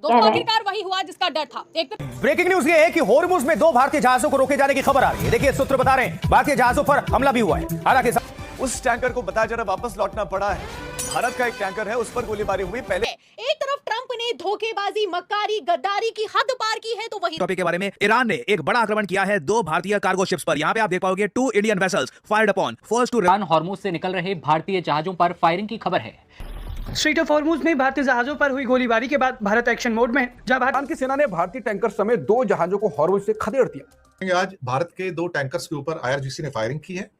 दोस्तों आखिरकार वही हुआ जिसका डर था। एक ब्रेकिंग न्यूज ये है कि होर्मुज में 2 भारतीय जहाजों को रोके जाने की खबर आ रही है। देखिए सूत्र बता रहे हैं भारतीय जहाजों पर हमला भी हुआ है। हालांकि उस टैंकर को बताया जा रहा वापस लौटना पड़ा है। भारत का एक टैंकर है, उस पर गोलीबारी हुई। पहले एक तरफ ट्रंप ने धोखेबाजी, मक्कारी, गद्दारी की हद पार की है, तो वही टॉपिक के बारे में ईरान ने एक बड़ा आक्रमण किया है 2 भारतीय कार्गो शिप्स पर। यहाँ पे आप देख पाओगे 2 Indian vessels fired upon first to Iran Hormuz से निकल रहे भारतीय जहाजों पर फायरिंग की खबर है। स्ट्रेट ऑफ हॉर्मुज में भारतीय जहाजों पर हुई गोलीबारी के बाद भारत एक्शन मोड में है, जहां ईरान की सेना ने भारतीय टैंकर समेत 2 जहाजों को हॉर्मुज से खदेड़ दिया। आज भारत के 2 टैंकर्स के ऊपर आईआरजीसी ने फायरिंग की है।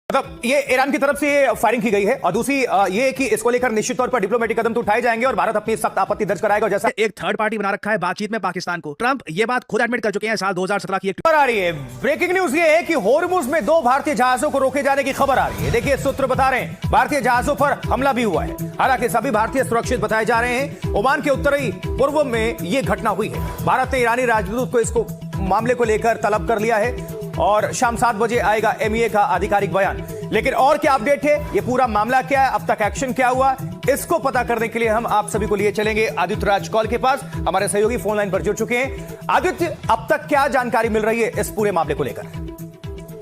मतलब ये ईरान की तरफ से फायरिंग की गई है और दूसरी ये कि इसको लेकर निश्चित तौर पर डिप्लोमेटिक कदम तो उठाए जाएंगे और भारत अपनी सख्त आपत्ति दर्ज कराएगा। जैसा एक थर्ड पार्टी बना रखा है बातचीत में पाकिस्तान को। ट्रंप ये बात खुद एडमिट कर चुके हैं साल 2017 की एक खबर आ रही है। ब्रेकिंग न्यूज ये है कि होर्मुज में 2 भारतीय जहाजों को रोके जाने की खबर आ रही है। देखिए सूत्र बता रहे हैं भारतीय जहाजों पर हमला भी हुआ है। हालांकि सभी भारतीय सुरक्षित बताए जा रहे हैं। ओमान के उत्तरी पूर्व में यह घटना हुई है। भारत ने ईरानी राजदूत को इसको मामले को लेकर तलब कर लिया है और शाम 7 बजे आएगा एमईए का आधिकारिक बयान। लेकिन और क्या अपडेट है, ये पूरा मामला क्या है, अब तक एक्शन क्या हुआ, इसको पता करने के लिए हम आप सभी को लिए चलेंगे आदित्य राज कॉल के पास। हमारे सहयोगी फोन लाइन पर जुड़ चुके हैं। आदित्य, अब तक क्या जानकारी मिल रही है इस पूरे मामले को लेकर?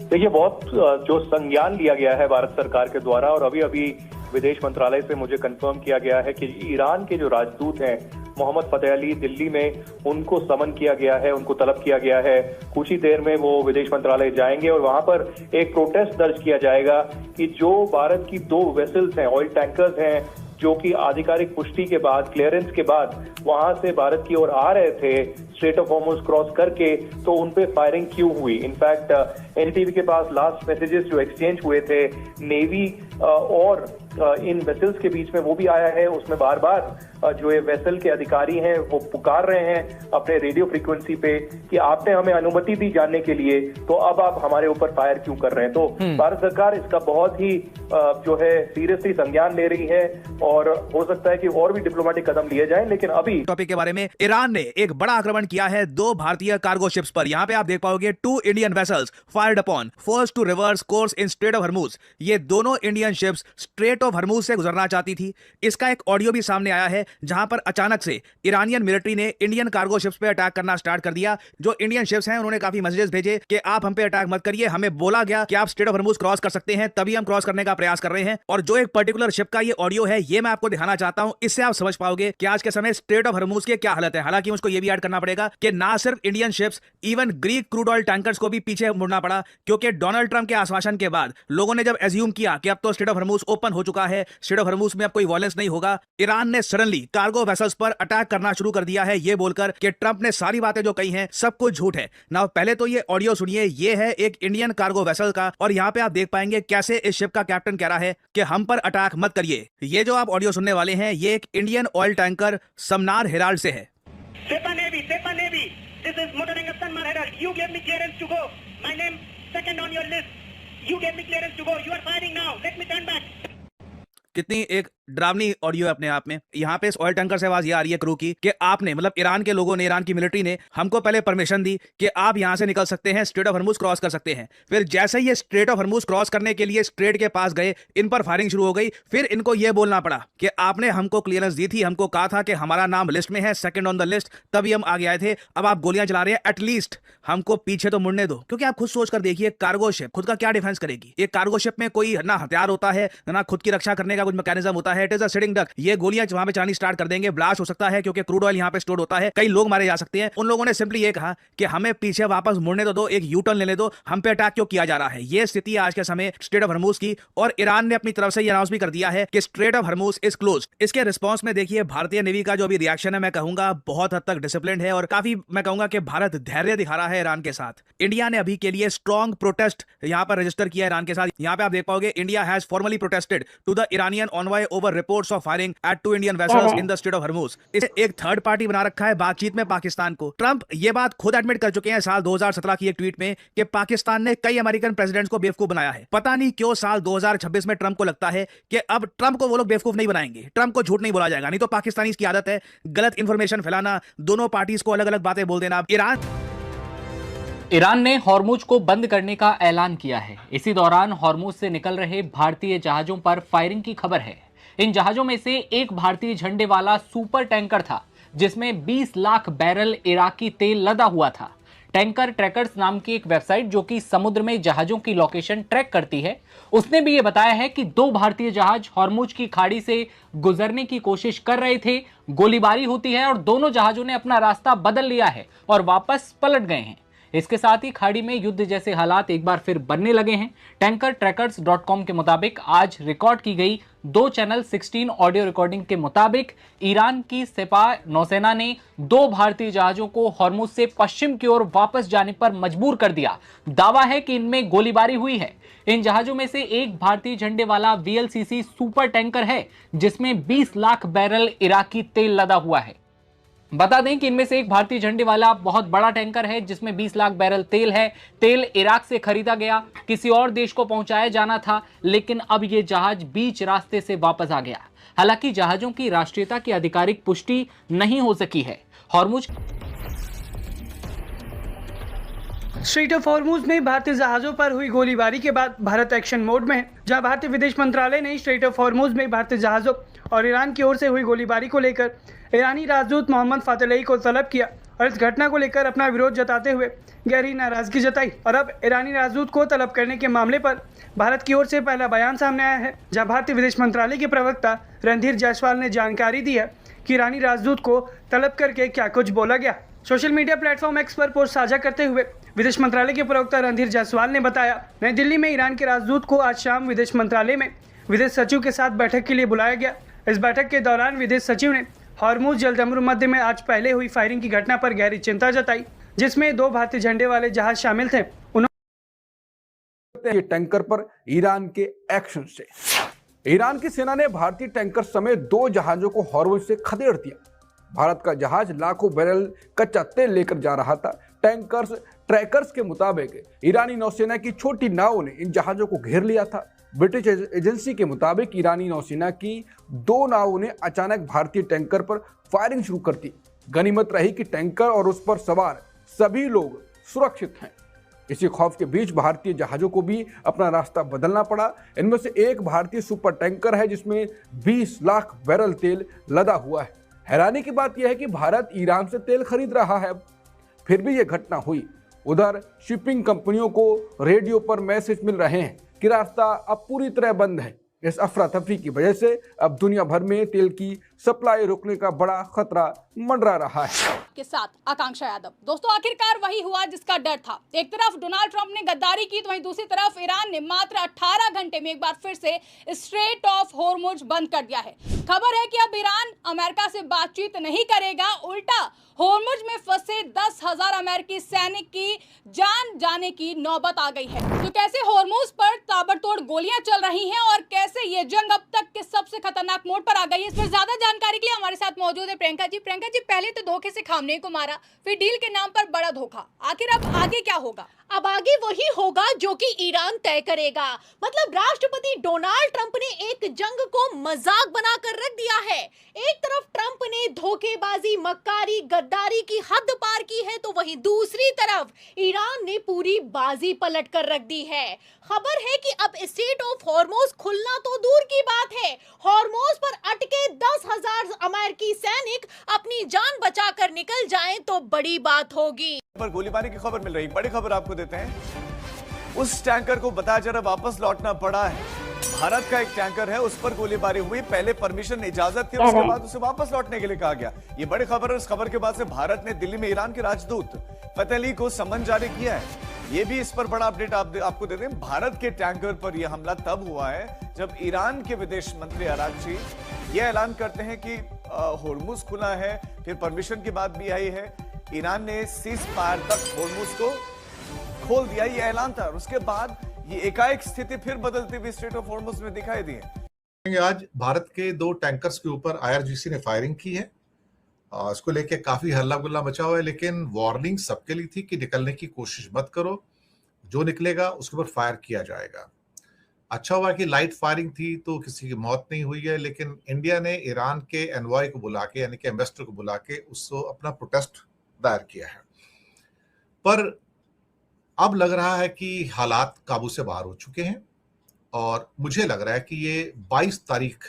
देखिए, बहुत जो संज्ञान लिया गया है भारत सरकार के द्वारा और अभी अभी विदेश मंत्रालय से मुझे कंफर्म किया गया है कि ईरान के जो राजदूत हैं मोहम्मद फतेह अली, दिल्ली में उनको समन किया गया है, उनको तलब किया गया है। कुछ ही देर में वो विदेश मंत्रालय जाएंगे और वहां पर एक प्रोटेस्ट दर्ज किया जाएगा कि जो भारत की 2 वेसल्स हैं, ऑयल टैंकर्स हैं, जो कि आधिकारिक पुष्टि के बाद, क्लियरेंस के बाद वहां से भारत की ओर आ रहे थे स्ट्रेट ऑफ हॉर्मुज क्रॉस करके, तो उन पे फायरिंग क्यों हुई। इनफैक्ट एनडीटीवी के पास लास्ट मैसेजेस जो एक्सचेंज हुए थे नेवी और इन वेसल्स के बीच में, वो भी आया है। उसमें बार बार जो ये वेसल के अधिकारी हैं वो पुकार रहे हैं अपने रेडियो फ्रीक्वेंसी पे कि आपने हमें अनुमति दी जानने के लिए, तो अब आप हमारे ऊपर फायर क्यों कर रहे हैं। तो भारत सरकार इसका बहुत ही जो है सीरियसली संज्ञान ले रही है और हो सकता है कि और भी डिप्लोमेटिक कदम लिए जाएं। लेकिन अभी टॉपिक के बारे में ईरान ने एक बड़ा आक्रमण किया है 2 भारतीय कार्गो शिप्स पर। यहाँ पे आप देख पाओगे 2 Indian vessels fired upon first to reverse course in strait of Hormuz. ये दोनों Indian ships strait of Hormuz से गुजरना चाहती थी। इसका एक ऑडियो भी सामने आया है जहां पर अचानक से ईरानियन मिलिट्री ने इंडियन कार्गो शिप्स पे अटैक करना स्टार्ट कर दिया। जो इंडियन शिप्स हैं उन्होंने काफी मैसेजेस भेजे कि आप हम पे अटैक मत करिए, हमें बोला गया कि आप स्ट्रेट ऑफ हॉर्मुज क्रॉस कर सकते हैं, तभी हम क्रॉस करने का प्रयास कर रहे हैं। और जो एक पर्टिकुलर शिप का ये ऑडियो है ये मैं आपको दिखाना चाहता हूं, इससे आप समझ पाओगे कि आज के समय स्ट्रेट ऑफ हॉर्मुज की क्या हालत है। हालांकि उसको ये भी ऐड करना पड़ेगा कि ना सिर्फ Indian ships, even Greek crude oil tankers को भी पीछे मुड़ना पड़ा, क्योंकि डोनाल्ड ट्रंप के आश्वासन के बाद लोगों ने जब एज्यूम किया कि अब तो स्ट्रेट ऑफ हॉर्मुज ओपन हो चुका है, स्ट्रेट ऑफ हॉर्मुज में अब कोई वायलेंस नहीं होगा, ईरान ने सडनली कार्गो वेसल्स पर अटैक करना शुरू कर दिया है, ये बोलकर कि ट्रंप ने सारी बातें जो कही हैं सब कुछ झूठ है। ना पहले तो ये ऑडियो सुनिए, ये है एक इंडियन कार्गो वेसल का और यहाँ पे आप देख पाएंगे कैसे इस शिप का कैप्टन कह रहा है कि हम पर अटैक मत करिए। ये जो आप ऑडियो सुनने वाले हैं ये एक इंडियन ऑयल टैंकर समनार हेराल्ड से है। Sepa Navy, this is Motoring Samnar Herald. You gave me clearance to go. My name second on your list. You gave me clearance to go. You are firing now. Let me turn back. कितनी एक डरावनी audio है अपने आप में। यहाँ पे इस ऑयल टैंकर से आवाज ये आ रही है क्रू की कि आपने, मतलब ईरान के लोगों ने, ईरान की मिलिट्री ने हमको पहले परमिशन दी कि आप यहाँ से निकल सकते हैं, स्ट्रेट ऑफ हॉर्मुज क्रॉस कर सकते हैं। फिर जैसे ही ये स्ट्रेट ऑफ हॉर्मुज क्रॉस करने के लिए स्ट्रेट के पास गए, इन पर फायरिंग शुरू हो गई। फिर इनको ये बोलना पड़ा कि आपने हमको क्लियरेंस दी थी, हमको कहा था कि हमारा नाम लिस्ट में है, सेकंड ऑन द लिस्ट, तभी हम आगे आए थे। अब आप गोलियां चला रहे हैं, एटलीस्ट हमको पीछे तो मुड़ने दो। क्योंकि आप खुद सोच कर देखिए, कार्गो शिप खुद का क्या डिफेंस करेगी। एक कार्गो शिप में कोई ना हथियार होता है, ना खुद की रक्षा करने का कुछ मैकेनिज्म होता है। It is a sitting duck. ये गोलियां वहां पे चलानी स्टार्ट कर देंगे, ब्लास्ट हो सकता है क्योंकि क्रूड ऑयल यहां पे स्टोर होता है, कई लोग मारे जा सकते हैं। उन लोगों ने सिंपली ये कहा कि हमें पीछे वापस मुड़ने तो दो, एक यू टर्न लेने दो, हम पे अटैक क्यों किया जा रहा है। ये स्थिति आज के समय स्ट्रेट ऑफ हॉर्मुज की, और ईरान ने अपनी तरफ से ये अनाउंस भी कर दिया है कि straight of Hormuz is closed. इसके रिस्पांस में देखिए भारतीय नेवी का जो भी रिएक्शन है, मैं कहूंगा बहुत हद तक डिसिप्लिन्ड है और काफी, मैं कहूंगा कि भारत धैर्य दिखा रहा है ईरान के साथ। इंडिया ने अभी के लिए स्ट्रॉन्ग प्रोटेस्ट यहां पर रजिस्टर किया ईरान के साथ। यहां पे आप देख पाओगे India has formally protested to the Iranian envoy over reports of firing at 2 Indian vessels in the Strait of Hormuz. इसे एक थर्ड पार्टी बना रखा है बातचीत में पाकिस्तान को। ट्रंप ये बात खुद एडमिट कर चुके हैं साल 2017 की एक ट्वीट में कि पाकिस्तान ने कई अमेरिकन प्रेसिडेंट्स को बेवकूफ बनाया है। पता नहीं क्यों साल 2026 में ट्रंप को लगता है कि अब ट्रंप को वो लोग बेवकूफ नहीं बनाएंगे, ट्रंप को झूठ नहीं बोला जाएगा। नहीं तो पाकिस्तानी की आदत है गलत इंफॉर्मेशन फैलाना, दोनों पार्टीज को अलग अलग बातें बोल देना। ईरान ने हॉर्मुज को बंद करने का ऐलान किया है। इसी दौरान हॉर्मुज से निकल रहे भारतीय जहाजों पर फायरिंग की खबर है। इन जहाजों में से एक भारतीय झंडे वाला सुपर टैंकर था जिसमें 20 लाख बैरल इराकी तेल लदा हुआ था। टैंकर ट्रैकर्स नाम की एक वेबसाइट जो कि समुद्र में जहाजों की लोकेशन ट्रैक करती है, उसने भी यह बताया है कि 2 भारतीय जहाज हॉर्मुज की खाड़ी से गुजरने की कोशिश कर रहे थे। गोलीबारी होती है और दोनों जहाजों ने अपना रास्ता बदल लिया है और वापस पलट गए हैं। इसके साथ ही खाड़ी में युद्ध जैसे हालात एक बार फिर बनने लगे हैं। टैंकर ट्रैकर्स.com के मुताबिक आज रिकॉर्ड की गई 2 चैनल 16 ऑडियो रिकॉर्डिंग के मुताबिक ईरान की सेपाह नौसेना ने 2 भारतीय जहाजों को हॉर्मुज से पश्चिम की ओर वापस जाने पर मजबूर कर दिया। दावा है कि इनमें गोलीबारी हुई है। इन जहाजों में से एक भारतीय झंडे वाला VLCC सुपर टैंकर है जिसमें 20 लाख बैरल इराकी तेल लदा हुआ है। बता दें कि इनमें से एक भारतीय झंडे वाला बहुत बड़ा टैंकर है जिसमें 20 लाख बैरल तेल है। तेल इराक से खरीदा गया, किसी और देश को पहुंचाया जाना था, लेकिन अब यह जहाज बीच रास्ते से वापस आ गया। हालांकि जहाजों की राष्ट्रीयता की आधिकारिक पुष्टि नहीं हो सकी है। हॉर्मुज स्ट्रेट ऑफ हॉर्मुज में भारतीय जहाजों पर हुई गोलीबारी के बाद भारत एक्शन मोड में है, जहां भारतीय विदेश मंत्रालय ने स्ट्रेट ऑफ हॉर्मुज में भारतीय जहाजों और ईरान की ओर से हुई गोलीबारी को लेकर ईरानी राजदूत मोहम्मद फतेहली को तलब किया और इस घटना को लेकर अपना विरोध जताते हुए गहरी नाराजगी जताई। और अब ईरानी राजदूत को तलब करने के मामले पर भारत की ओर से पहला बयान सामने आया है, जहां भारतीय विदेश मंत्रालय के प्रवक्ता रणधीर जायसवाल ने जानकारी दी है कि ईरानी राजदूत को तलब करके क्या कुछ बोला गया। सोशल मीडिया प्लेटफॉर्म एक्स पर पोस्ट साझा करते हुए विदेश मंत्रालय के प्रवक्ता रणधीर जायसवाल ने बताया, नई दिल्ली में ईरान के राजदूत को आज शाम विदेश मंत्रालय में विदेश सचिव के साथ बैठक के लिए बुलाया गया। इस बैठक के दौरान विदेश सचिव ने हॉर्मुज जलसमुद्र मध्य में आज पहले हुई फायरिंग की घटना पर गहरी चिंता जताई, जिसमें 2 भारतीय झंडे वाले जहाज शामिल थे। उन्होंने टैंकर पर ईरान के एक्शन से ईरान की सेना ने भारतीय टैंकर समेत 2 जहाजों को हॉर्मुज से खदेड़ दिया। भारत का जहाज लाखों बैरल कच्चा तेल लेकर जा रहा था। टैंकर्स ट्रैकर्स के मुताबिक ईरानी नौसेना की छोटी नावों ने इन जहाजों को घेर लिया था। ब्रिटिश एजेंसी के मुताबिक ईरानी नौसेना की 2 नावों ने अचानक भारतीय टैंकर पर फायरिंग शुरू कर दी। गनीमत रही कि टैंकर और उस पर सवार सभी लोग सुरक्षित हैं। इसी खौफ के बीच भारतीय जहाजों को भी अपना रास्ता बदलना पड़ा। इनमें से एक भारतीय सुपर टैंकर है जिसमें 20 लाख बैरल तेल लदा हुआ है। हैरानी की बात यह है कि भारत ईरान से तेल खरीद रहा है, फिर भी यह घटना हुई। उधर शिपिंग कंपनियों को रेडियो पर मैसेज मिल रहे हैं कि रास्ता अब पूरी तरह बंद है। इस अफरा तफरी की वजह से अब दुनिया भर में तेल की सप्लाई रुकने का बड़ा खतरा मंडरा रहा है। के साथ आकांक्षा यादव। दोस्तों, आखिरकार वही हुआ जिसका डर था। एक तरफ डोनाल्ड ट्रंप ने गद्दारी की तो वहीं दूसरी तरफ ईरान ने मात्र 18 घंटे में एक बार फिर से स्ट्रेट ऑफ हॉर्मुज बंद कर दिया है। खबर है कि अब ईरान अमेरिका से बातचीत नहीं करेगा, उल्टा हॉर्मुज में फंसे 10,000 अमेरिकी सैनिक की जान जाने की नौबत आ गई है। तो कैसे हॉर्मुज पर ताबड़तोड़ गोलियां चल रही हैं और कैसे ये जंग अब तक के सबसे खतरनाक मोड पर आ गई है, इस पर ज्यादा जानकारी के लिए हमारे साथ मौजूद है प्रियंका जी। प्रियंका जी, पहले तो धोखे से खामने को मारा, फिर डील के नाम पर बड़ा धोखा, आखिर अब आगे क्या होगा? अब आगे वही होगा जो कि ईरान तय करेगा। मतलब राष्ट्रपति डोनाल्ड ट्रंप ने एक जंग को मजाक बनाकर रख दिया है। एक तरफ ट्रंप ने धोखेबाजी, मक्कारी, गद्दारी की हद पार की है, तो वहीं दूसरी तरफ ईरान ने पूरी बाजी पलट कर रख दी है। खबर है कि अब स्ट्रेट ऑफ हॉर्मुज खुलना तो दूर की बात है, हॉर्मुज पर अटके 10,000 अमेरिकी सैनिक अपनी जान बचाकर निकल जाएं तो बड़ी बात होगी। पर गोलीबारी की खबर मिल रही, बड़ी खबर आपको देते हैं। उस टैंकर को बताया जा रहा वापस लौटना पड़ा है। भारत का एक टैंकर है, उस पर गोलीबारी हुई, पहले परमिशन इजाजत थी, उसके बाद उसे वापस लौटने के लिए कहा गया। ये बड़ी खबर है। इस खबर के बाद से भारत ने दिल्ली में ईरान के राजदूत फतेहली को सम्मन जारी किया है। ये भी इस पर बड़ा अपडेट आपको देते हैं। भारत के टैंकर पर यह हमला तब हुआ है जब ईरान के विदेश मंत्री अरागची यह ऐलान करते हैं कि हॉर्मुज खुला है, फिर परमिशन की बात भी आई है। ईरान ने सीज फायर तक हॉर्मुज को खोल दिया, ये ऐलान था, और उसके बाद ये एकाएक स्थिति फिर बदलती हुई स्ट्रेट ऑफ हॉर्मुज में दिखाई दी है। आज भारत के 2 टैंकर्स के ऊपर IRGC ने फायरिंग की है। इसको लेके काफी हल्ला गुल्ला मचा हुआ है, लेकिन वार्निंग सबके लिए थी कि निकलने की कोशिश मत करो, जो निकलेगा उसके ऊपर फायर किया जाएगा। अच्छा हुआ कि लाइट फायरिंग थी तो किसी की मौत नहीं हुई है, लेकिन इंडिया ने ईरान के एनवॉय को बुला के, यानी कि एम्बेसडर को बुला के उसको अपना प्रोटेस्ट दायर किया है। पर अब लग रहा है कि हालात काबू से बाहर हो चुके हैं और मुझे लग रहा है कि ये 22 तारीख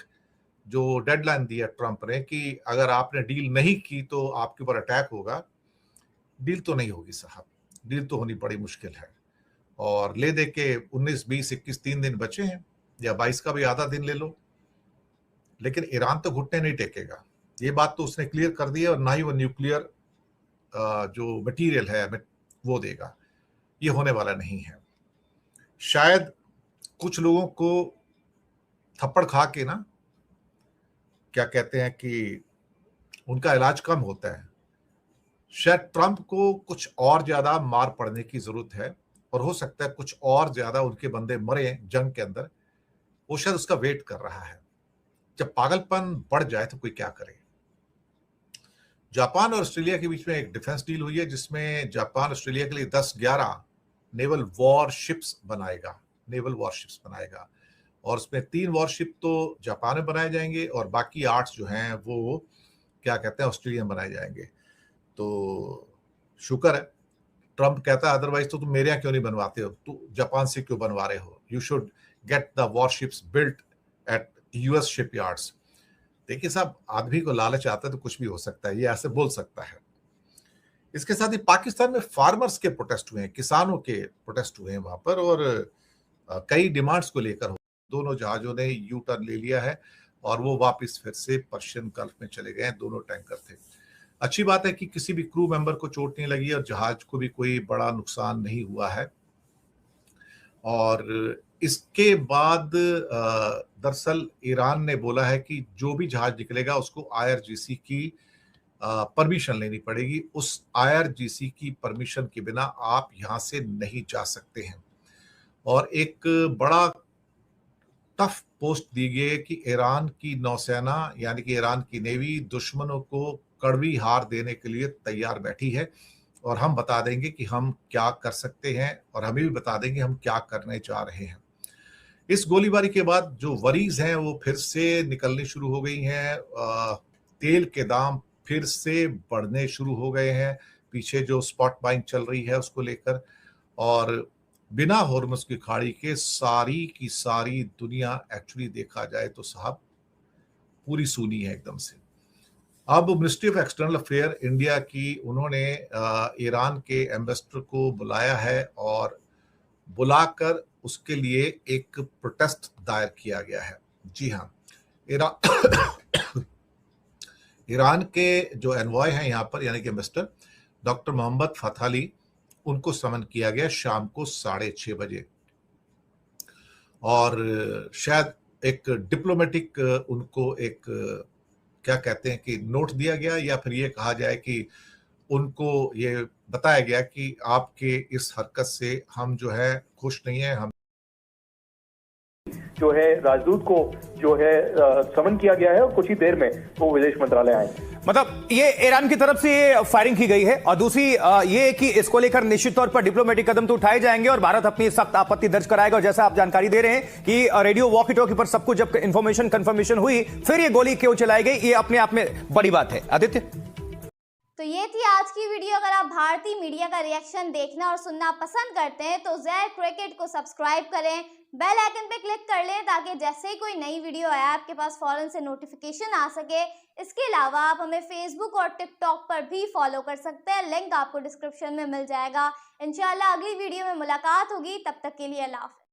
जो डेडलाइन दिया ट्रंप ने कि अगर आपने डील नहीं की तो आपके ऊपर अटैक होगा, डील तो नहीं होगी साहब, डील तो होनी बड़ी मुश्किल है। और ले दे के 19, 20, 21 3 दिन बचे हैं, या 22 का भी आधा दिन ले लो, लेकिन ईरान तो घुटने नहीं टेकेगा, ये बात तो उसने क्लियर कर दी है। और ना ही वो न्यूक्लियर जो मटेरियल है वो देगा, ये होने वाला नहीं है। शायद कुछ लोगों को थप्पड़ खा के ना, क्या कहते हैं कि उनका इलाज कम होता है, शायद ट्रंप को कुछ और ज्यादा मार पड़ने की जरूरत है, और हो सकता है कुछ और ज्यादा उनके बंदे मरे जंग के अंदर, वो शायद उसका वेट कर रहा है। जब पागलपन बढ़ जाए तो कोई क्या करे। जापान और ऑस्ट्रेलिया के बीच में एक डिफेंस डील हुई है, जिसमें जापान ऑस्ट्रेलिया के लिए 10-11 नेवल वॉरशिप्स बनाएगा, और उसमें 3 वॉरशिप तो जापान में बनाए जाएंगे और बाकी 8 जो हैं वो क्या कहते हैं ऑस्ट्रेलिया में बनाए जाएंगे। तो शुक्र है ट्रंप कहता है, अदरवाइज तो तुम मेरे यहाँ क्यों नहीं बनवाते हो, तू जापान से क्यों बनवा रहे हो, you should get the warships built at US shipyards. देखिए साहब, आदमी को लालच आता है तो कुछ भी हो सकता है, ये ऐसे बोल सकता है। इसके साथ ही पाकिस्तान में फार्मर्स के प्रोटेस्ट हुए हैं, किसानों के प्रोटेस्ट हुए हैं वहां पर, और कई डिमांड्स को लेकर दोनों जहाजों ने यू टर्न ले लिया है और वो वापस फिर से पर्शियन गल्फ में चले गए हैं। दोनों टैंकर थे। अच्छी बात है कि किसी भी क्रू मेंबर को चोट नहीं लगी और जहाज को भी कोई बड़ा नुकसान नहीं हुआ है। और इसके बाद दरअसल ईरान ने बोला है कि जो भी जहाज निकलेगा उसको IRGC की परमिशन लेनी पड़ेगी। उस IRGC की परमिशन के बिना आप यहां से नहीं जा सकते हैं। और एक बड़ा टफ पोस्ट दी गई है कि ईरान की नौसेना यानी कि ईरान की नेवी दुश्मनों को कड़वी हार देने के लिए तैयार बैठी है, और हम बता देंगे कि हम क्या कर सकते हैं और हमें भी बता देंगे हम क्या करने जा रहे हैं। इस गोलीबारी के बाद जो वरीज हैं वो फिर से निकलनी शुरू हो गई हैं। तेल के दाम फिर से बढ़ने शुरू हो गए हैं, पीछे जो स्पॉट बाइंग चल रही है उसको लेकर। और बिना हॉर्मुज़ की खाड़ी के सारी की सारी दुनिया एक्चुअली देखा जाए तो साहब पूरी सूनी है एकदम से। अब ministry of external affair India की उन्होंने ईरान के एम्बेसडर को बुलाया है और बुलाकर उसके लिए एक प्रोटेस्ट दायर किया गया है। जी हाँ, ईरान के जो एनवॉय हैं यहाँ पर यानी कि एम्बेसडर डॉक्टर मोहम्मद फतहली, उनको समन किया गया शाम को 6:30 बजे। और शायद एक डिप्लोमेटिक उनको एक क्या कहते हैं कि नोट दिया गया, या फिर ये कहा जाए कि उनको ये बताया गया कि आपके इस हरकत से हम जो है खुश नहीं है। हम जो है राजदूत को जो है समन किया गया है और कुछ ही देर में वो विदेश मंत्रालय आएंगे। मतलब ये ईरान की तरफ से ये फायरिंग की गई है, और दूसरी ये कि इसको लेकर निश्चित तौर पर डिप्लोमेटिक कदम तो उठाए जाएंगे और भारत अपनी सख्त आपत्ति दर्ज कराएगा। और जैसा आप जानकारी दे रहे हैं कि रेडियो वॉकी टॉकी पर सब कुछ जब इंफॉर्मेशन कंफर्मेशन हुई फिर ये गोली क्यों चलाई गई, ये अपने आप में बड़ी बात है। आदित्य, तो ये थी आज की वीडियो। अगर आप भारतीय मीडिया का रिएक्शन देखना और सुनना पसंद करते हैं तो ज़ेड क्रिकेट को सब्सक्राइब करें, बेल आइकन पे क्लिक कर लें ताकि जैसे ही कोई नई वीडियो आए आपके पास फौरन से नोटिफिकेशन आ सके। इसके अलावा आप हमें फेसबुक और टिकटॉक पर भी फॉलो कर सकते हैं, लिंक आपको डिस्क्रिप्शन में मिल जाएगा। इंशाल्लाह अगली वीडियो में मुलाकात होगी, तब तक के लिए अल्लाह हाफ़िज़।